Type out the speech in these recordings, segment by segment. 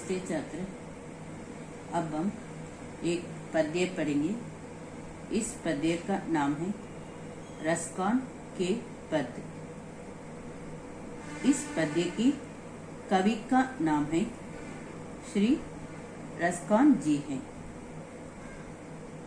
नमस्ते छात्र। अब हम एक पद्य पढ़ेंगे। इस पद्य का नाम है रसकान के पद। इस पद्य की कवि का नाम है श्री रसकान जी हैं।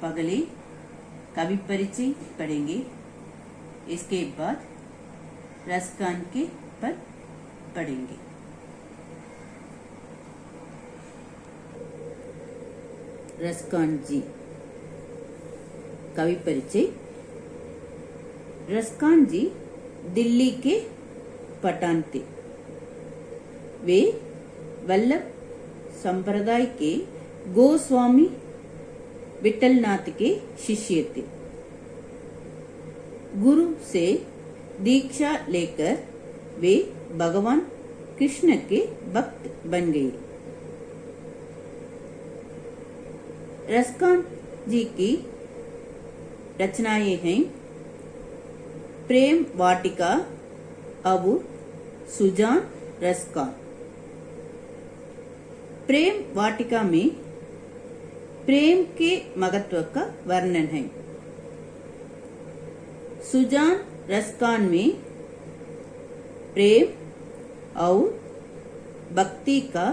पहले कवि परिचय पढ़ेंगे, इसके बाद रसकान के पद पढ़ेंगे। रसकान जी। कवि परिचय। रसकान जी दिल्ली के पठान थे। वे वल्लभ संप्रदाय के गोस्वामी विठलनाथ के शिष्य थे। गुरु से दीक्षा लेकर वे भगवान कृष्ण के भक्त बन गए। रसकान जी की रचनाएं हैं प्रेम वाटिका और सुजान रसकान। प्रेम वाटिका में प्रेम के महत्व का वर्णन है। सुजान रसकान में प्रेम और भक्ति का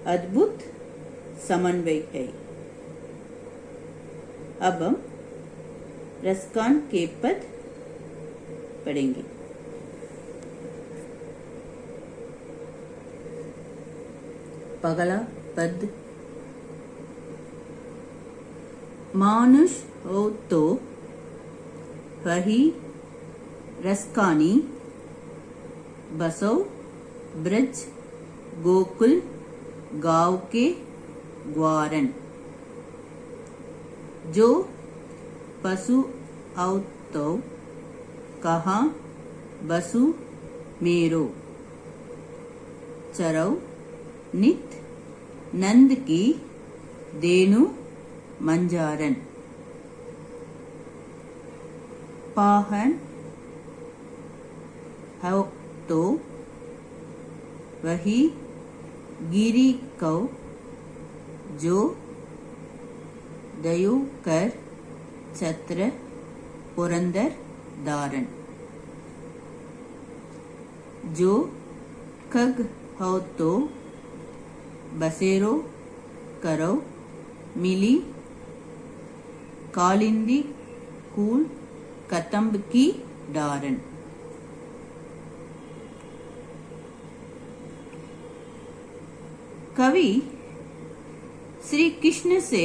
अद्भुत समन्वय है। अब हम रसकान के पद पढ़ेंगे। पगला पद। मानुष हो तो वही रसकानी, बसो ब्रज गोकुल गांव के ग्वारन। जो पशु औ तो कहाँ बसु मेरो। चरौ नित नंद की देनु मंजारन। पाहन हो तो वही गिरी कौ। जो दयु कर छत्र पुरंदर दारन। जो खग हो तो बसेरो करो मिली। कालिंदी कूल कतंब की डारन। कवि श्री कृष्ण से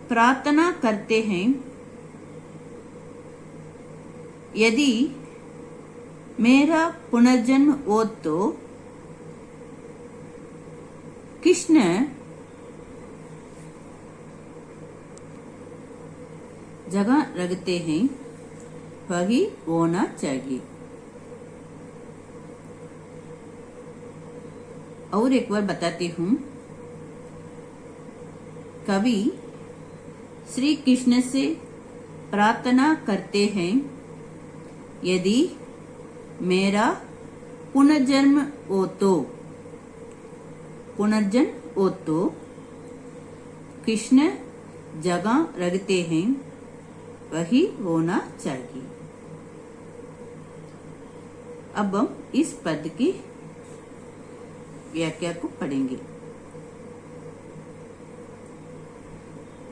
प्रार्थना करते हैं, यदि मेरा पुनर्जन्म हो तो कृष्ण जगह रखते हैं वही होना चाहिए। और एक बार बताती हूँ। कवि श्री कृष्ण से प्रार्थना करते हैं, यदि मेरा पुनर्जन्म हो तो कृष्ण जगह रखते हैं वही होना चाहिए। अब हम इस पद की व्याख्या को पढ़ेंगे।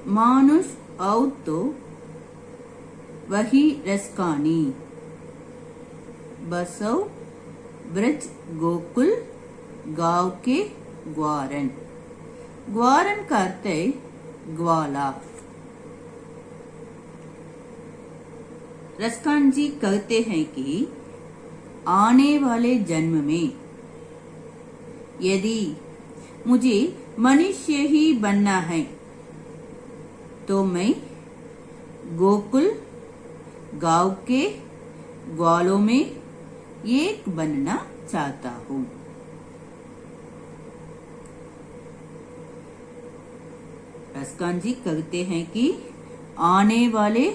मानुष औ तो वही रसकानी, बसो ब्रज गोकुल गांव के ग्वारन। ग्वारन का अर्थ है ग्वाला। रसकान जी कहते हैं कि आने वाले जन्म में यदि मुझे मनुष्य ही बनना है तो मैं गोकुल गांव के ग्वालों में एक बनना चाहता हूँ। रसकान जी कहते हैं कि आने वाले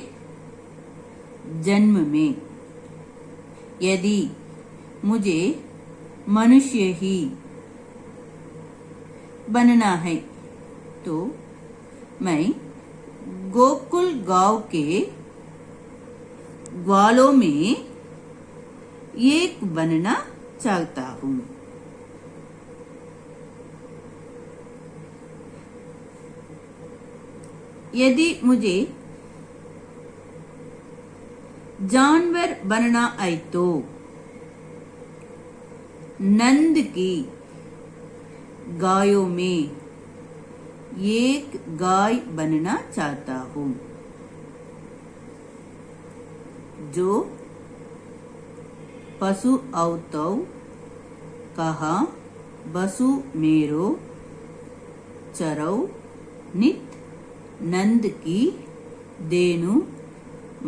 जन्म में यदि मुझे मनुष्य ही बनना है तो मैं गोकुल गांव के ग्वालों में एक बनना चाहता हूँ। यदि मुझे जानवर बनना है तो नंद की गायों में एक गाय बनना चाहता हूँ। जो पशु औतो कहा बसु मेरो चरौ नित नंद की देनु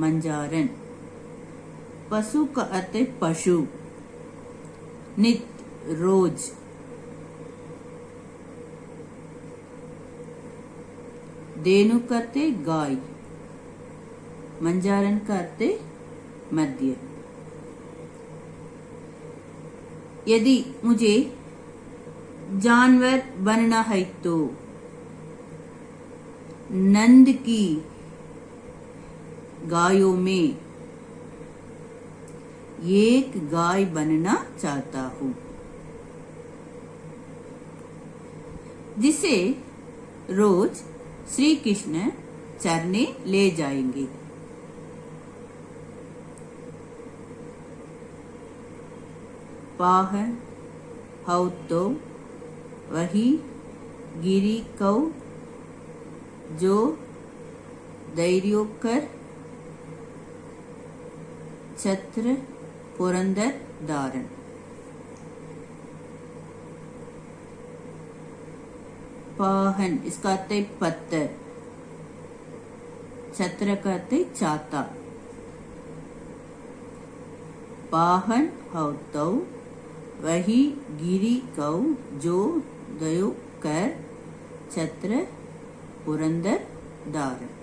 मंजारन। पशु का अर्थ है पशु, नित रोज, देनु करते गाय, मंजारन करते मध्य। यदि मुझे जानवर बनना है तो नंद की गायों में एक गाय बनना चाहता हूँ, जिसे रोज श्री कृष्ण चरने ले जाएंगे। पाहन हौ तो वही गिरी कौ जो धैर्योकर छत्र पुरंदर धारण। पाहन इसका अर्थ है पत्थर, छत्र का अर्थ है छाता। पाहन हौ तो वही गिरी कौ जो दयो कर छत्र पुरंदर धारण।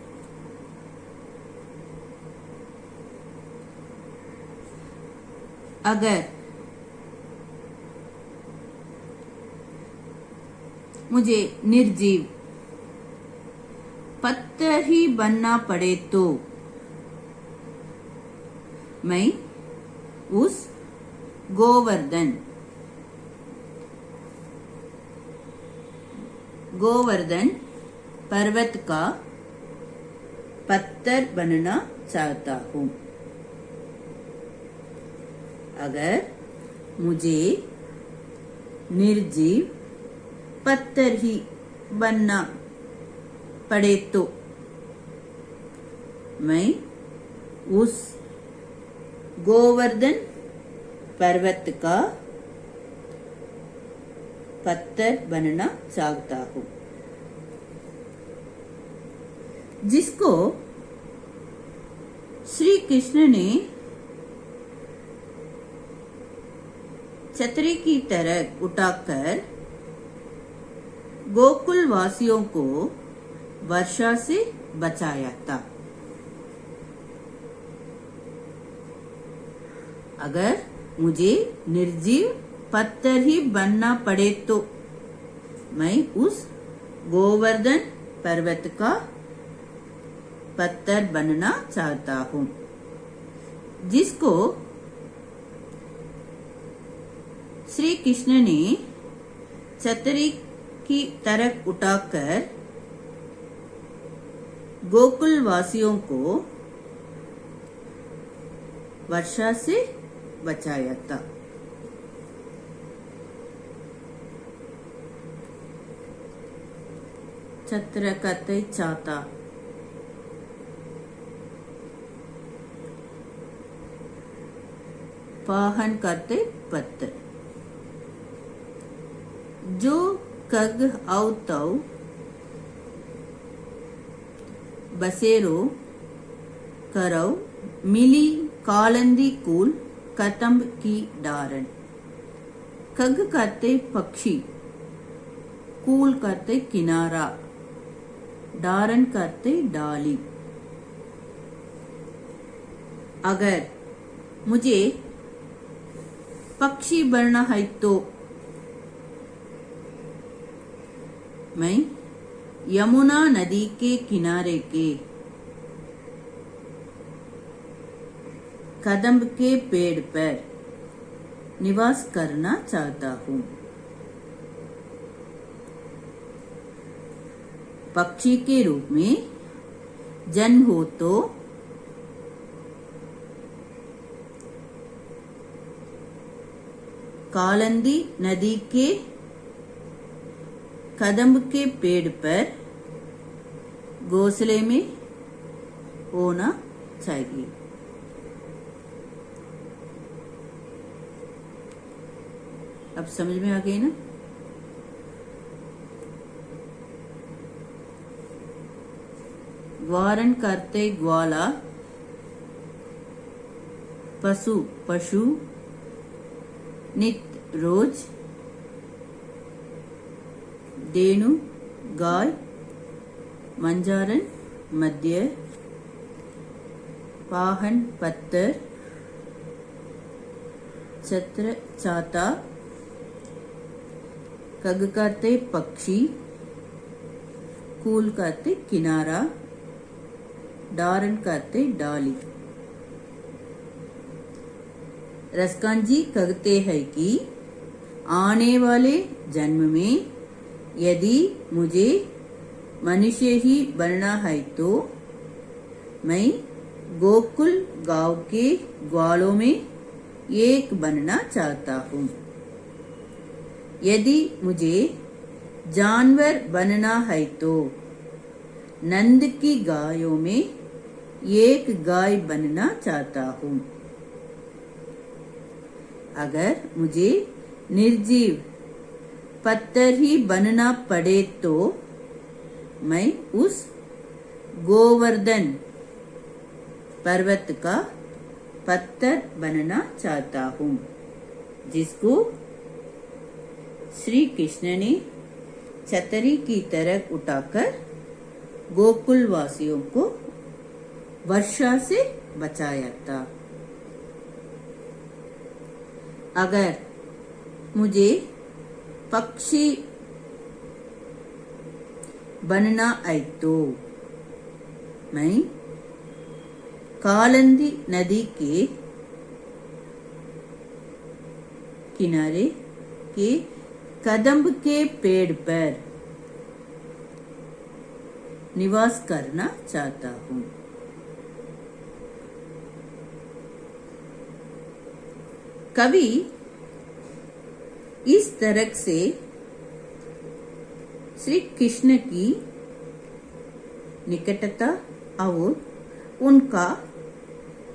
अगर मुझे निर्जीव पत्थर ही बनना पड़े तो मैं उस गोवर्धन पर्वत का पत्थर बनना चाहता हूँ। अगर मुझे निर्जीव पत्थर ही बनना पड़े तो मैं उस गोवर्धन पर्वत का पत्थर बनना चाहता हूँ, जिसको श्री कृष्ण ने छतरी की तरह उठाकर गोकुल वासियों को वर्षा से बचाया था। अगर मुझे निर्जीव पत्थर ही बनना पड़े तो मैं उस गोवर्धन पर्वत का पत्थर बनना चाहता हूँ, जिसको श्री कृष्ण ने छतरी की तरफ उठाकर गोकुल वासियों को वर्षा से बचाया था। छत्र कहते छाता। पाहन करते पत्थर। जो कग औतौ बसेरो करौ मिली कालंदी कूल कतम्ब की डारण। कग करते पक्षी, कूल करते किनारा, डारण करते डाली। अगर मुझे पक्षी बनना है तो मैं यमुना नदी के किनारे के कदम्ब के पेड़ पर निवास करना चाहता हूँ। पक्षी के रूप में जन्म हो तो कालिंदी नदी के कदम्ब के पेड़ पर घोंसले में होना चाहिए। अब समझ में आ गई ना? ग्वारण करते ग्वाला, पशु पशु, नित रोज, देनु गाय, मंजारन मध्य, पाहन पत्थर, छत्र छाता, कग करते पक्षी, कूल करते किनारा, डारन करते डाली। रसकान जी कहते हैं कि आने वाले जन्म में यदि मुझे मनुष्य ही बनना है तो मैं गोकुल गांव के ग्वालों में एक बनना चाहता हूँ। यदि मुझे जानवर बनना है तो नंद की गायों में एक गाय बनना चाहता हूँ। अगर मुझे निर्जीव पत्थर ही बनना पड़े तो मैं उस गोवर्धन पर्वत का पत्थर बनना चाहता हूँ, जिसको श्री कृष्ण ने छतरी की तरह उठाकर गोकुल वासियों को वर्षा से बचाया था। अगर मुझे पक्षी बनना है तो मैं कालिंदी नदी के किनारे के कदम्ब के पेड़ पर निवास करना चाहता हूँ। कवि इस तरह से श्री कृष्ण की निकटता और उनका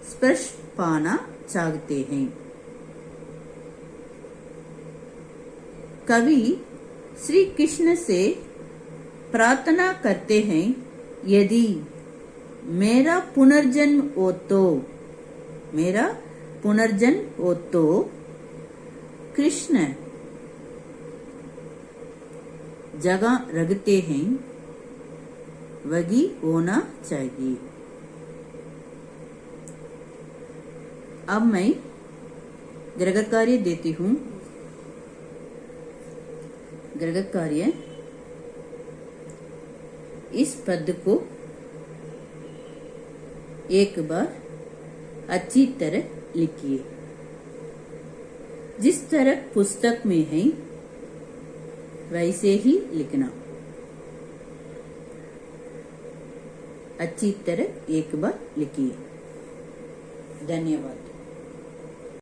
स्पर्श पाना चाहते हैं। कवि श्री कृष्ण से प्रार्थना करते हैं, यदि मेरा पुनर्जन्म हो तो कृष्ण जगह रखते हैं वही होना चाहिए। अब मैं ग्रह कार्य देती हूँ। ग्रह कार्य, इस पद को एक बार अच्छी तरह लिखिए, जिस तरह पुस्तक में है वैसे ही लिखना। अच्छी तरह एक बार लिखिए। धन्यवाद।